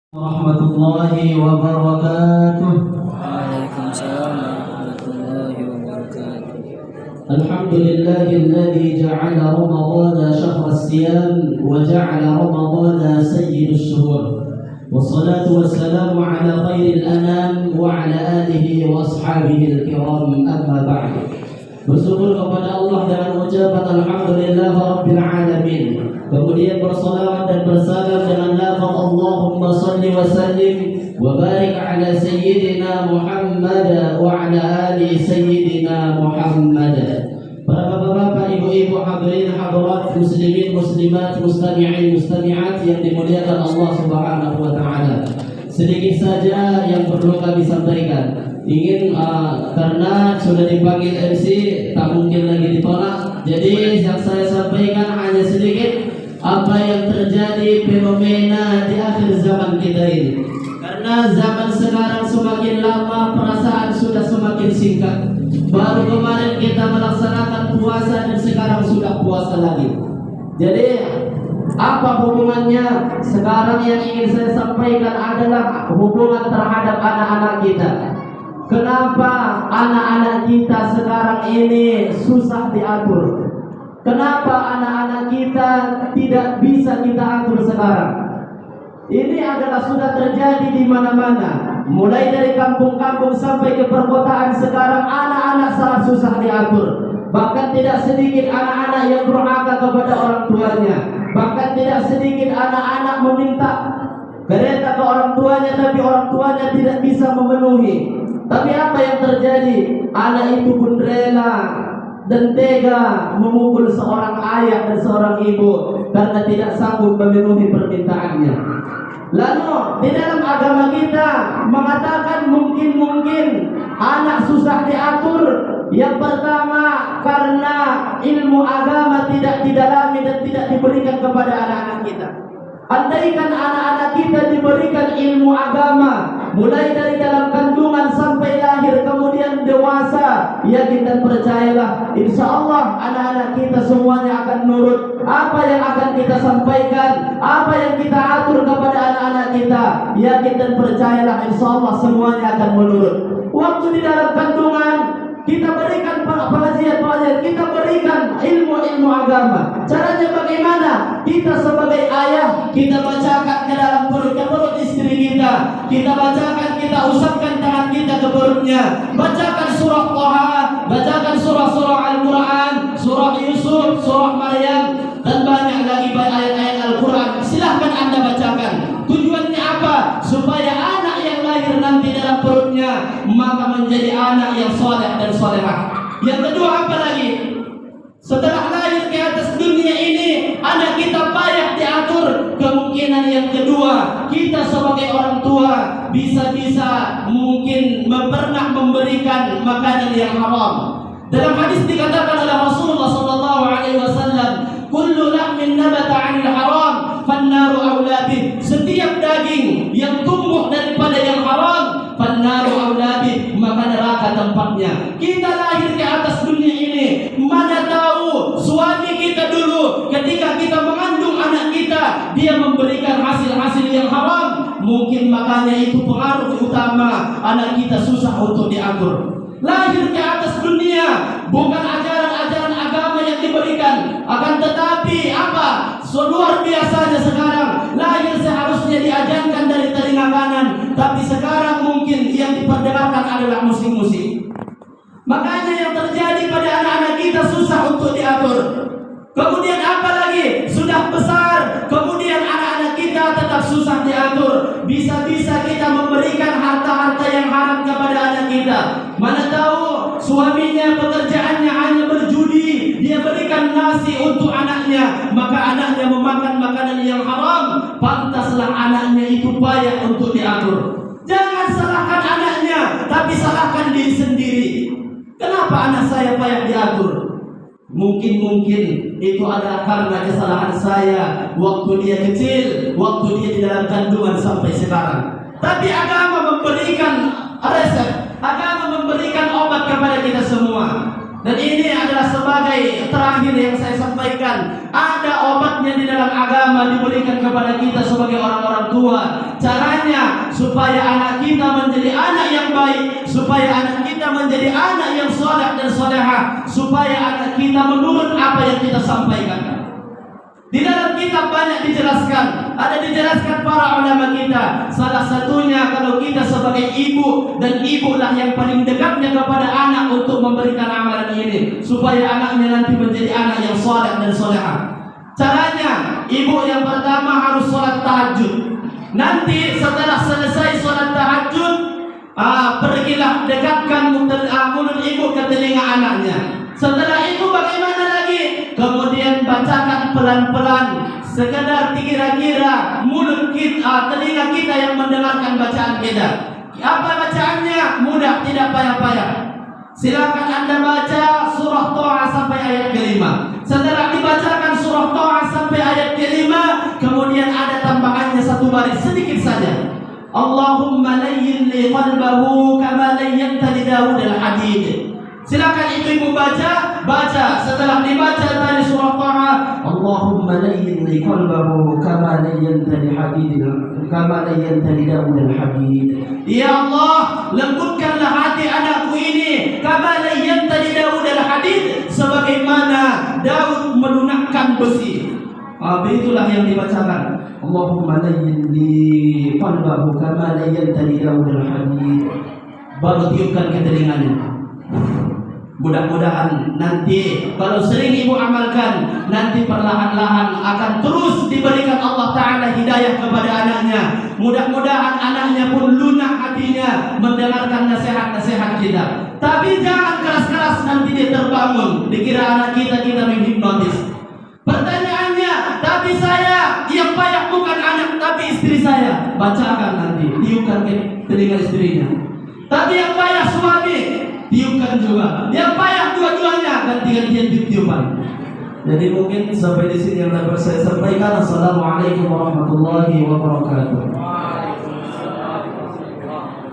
Warahmatullahi wabarakatuh. Waalaikumsalam warahmatullahi wabarakatuh. Alhamdulillahilladzi ja'ala Ramadhana shahra as-siyam wa ja'ala Ramadhana sayyidus shuhur. Wassalatu wassalamu ala khairil anam wa ala alihi wa ashabihi al-kiram, amma ba'd. Bersyukur kepada Allah dengan ucapan alhamdulillah rabbil alamin. Kemudian bersalawat dan bersalam dengan lafaz Allahumma salli wa sallim wa barik ala sayyidina Muhammad wa ala ali sayyidina Muhammad. Para bapak-bapak, ibu-ibu, hadirin hadirat, muslimin muslimat, mustami'in mustami'at yang dimuliakan Allah Subhanahu wa taala. Sedikit saja yang perlu kami sampaikan. Karena sudah dipanggil MC, tak mungkin lagi ditolak. Jadi yang saya sampaikan hanya sedikit apa yang terjadi fenomena di akhir zaman kita ini. Karena zaman sekarang semakin lama, perasaan sudah semakin singkat. Baru kemarin kita melaksanakan puasa dan sekarang sudah puasa lagi. Jadi apa hubungannya? Sekarang yang ingin saya sampaikan adalah hubungan terhadap anak-anak kita. Kenapa anak-anak kita sekarang ini susah diatur? Kenapa anak-anak kita tidak bisa kita atur sekarang? Ini adalah sudah terjadi di mana-mana. Mulai dari kampung-kampung sampai ke perkotaan, sekarang anak-anak sangat susah diatur. Bahkan tidak sedikit anak-anak yang durhaka kepada orang tuanya. Bahkan tidak sedikit anak-anak meminta kereta ke orang tuanya, tapi orang tuanya tidak bisa memenuhi. Tapi apa yang terjadi? Anak itu pun rela dan tega memukul seorang ayah dan seorang ibu karena tidak sanggup memenuhi permintaannya. Lalu di dalam agama kita mengatakan mungkin anak susah diatur. Yang pertama, karena ilmu agama tidak didalami dan tidak diberikan kepada anak-anak kita. Andaikan anak-anak kita diberikan ilmu agama, mulai dari dalam kandungan sampai lahir kemudian dewasa, yakin dan percayalah, insya Allah anak-anak kita semuanya akan nurut apa yang akan kita sampaikan, apa yang kita atur kepada anak-anak kita. Yakin dan percayalah, insya Allah semuanya akan menurut. Waktu di dalam kandungan kita berikan pengajian-pengajian, kita berikan ilmu-ilmu agama. Caranya bagaimana? Kita sebagai ayah, kita bacakan ke dalam perut istri kita. Kita bacakan, kita usapkan tangan kita ke perutnya. Bacakan surah Thaha, bacakan surah-surah Al-Quran, surah Yusuf, surah Maryam, dan banyak lagi ayat-ayat Al-Quran. Silahkan Anda bacakan. Tujuannya apa? Supaya anak yang lahir nanti dalam perutnya maka menjadi anak yang soleh dan solehah. Yang kedua apa lagi? Setelah lahir ke atas dunia ini, anak kita payah diatur. Kemungkinan yang kedua, kita sebagai orang tua bisa-bisa mungkin pernah memberikan makanan yang haram. Dalam hadis dikatakan oleh Rasulullah SAW, kullu lahmin nabata 'anil haram fannaru aula bih. Setiap daging yang tumbuh daripada yang haram, fannaru aula bih, maka neraka tempatnya. Kita lahir ke atas dunia ini, mana tahu suami kita dulu ketika kita mengandung anak kita, dia memberikan hasil-hasil yang haram. Mungkin makanya itu pengaruh utama anak kita susah untuk diatur. Lahir ke atas dunia bukan ajaran-ajaran agama yang diberikan, akan tetapi apa? Luar biasanya sekarang lahir seharusnya diajarkan dari telinga kanan, tapi sekarang mungkin yang diperdengarkan adalah musik-musik. Makanya yang terjadi pada anak-anak kita susah untuk diatur. Kemudian apa lagi? Sudah besar, kemudian anak-anak kita tetap susah diatur. Bisa-bisa kita memberikan harta-harta yang haram kepada anak kita. Mana tahu suaminya pekerjaannya hanya berjudi, dia berikan nasi untuk anaknya, maka anaknya memakan makanan yang haram. Pantaslah anaknya itu payah untuk diatur. Jangan salahkan anaknya, tapi salahkan diri sendiri. Kenapa anak saya payah diatur? Mungkin itu adalah karena kesalahan saya waktu dia kecil, waktu dia di dalam kandungan sampai sekarang. Tapi agama memberikan resep, agama memberikan obat kepada kita semua. Dan ini adalah sebagai terakhir yang saya sampaikan. Ada obatnya di dalam agama diberikan kepada kita sebagai orang-orang tua. Caranya supaya anak kita menjadi anak yang baik, supaya anak kita menjadi anak yang saleh dan salehah, supaya anak kita menurut apa yang kita sampaikan. Di dalam kitab banyak dijelaskan, ada dijelaskan para ulama kita. Salah satunya kalau kita sebagai ibu, dan ibulah yang paling dekatnya kepada anak untuk memberikan amalan ini, supaya anaknya nanti menjadi anak yang saleh dan salehah. Caranya, ibu yang pertama harus sholat tahajud. Nanti setelah selesai sholat tahajud, pergilah dekatkan mulut ibu ke telinga anaknya. Setelah itu bagaimana lagi? Kemudian bacakan pelan-pelan, sekedar kira-kira mulut kita, telinga kita yang mendengarkan bacaan kita. Apa bacaannya? Mudah, tidak payah-payah. Silakan Anda baca surah Toha sampai ayat kelima. Setelah dibacakan surah Toha sampai ayat kelima, kemudian ada tambahannya satu baris sedikit saja. Allahumma layyin li qalbahu kama layyanta li Daud al-hadid. Silakan ibu baca. Setelah dibaca tadi surah Taha, Allahumma layyin li qalbahu kama layyanta li Daud al-hadid. Ya Allah, lembutkanlah hati anakku ini kama layyanta li Daud al-hadid, sebagaimana Daud melunakkan besi. Itulah yang dibacakan. Allahumma layyin li qalbahu kama layyanta li Daud al-hadid. Baru tiupkan ke telinganya. Mudah-mudahan nanti kalau sering ibu amalkan, nanti perlahan-lahan akan terus diberikan Allah Ta'ala hidayah kepada anaknya. Mudah-mudahan anaknya pun lunak hatinya mendengarkan nasihat-nasihat kita. Tapi jangan keras-keras, nanti dia terbangun, dikira anak kita menghipnotis. Pertanyaannya, tapi saya yang payah bukan anak, tapi istri saya. Bacakan nanti, tiupkan ke telinga istrinya. Tapi yang payah suami, tiupkan juga. Yang payah dua-duanya, ganti-gantian tiupan. Jadi mungkin sampai di sini yang dapat saya sampaikan. Assalamualaikum warahmatullahi wabarakatuh.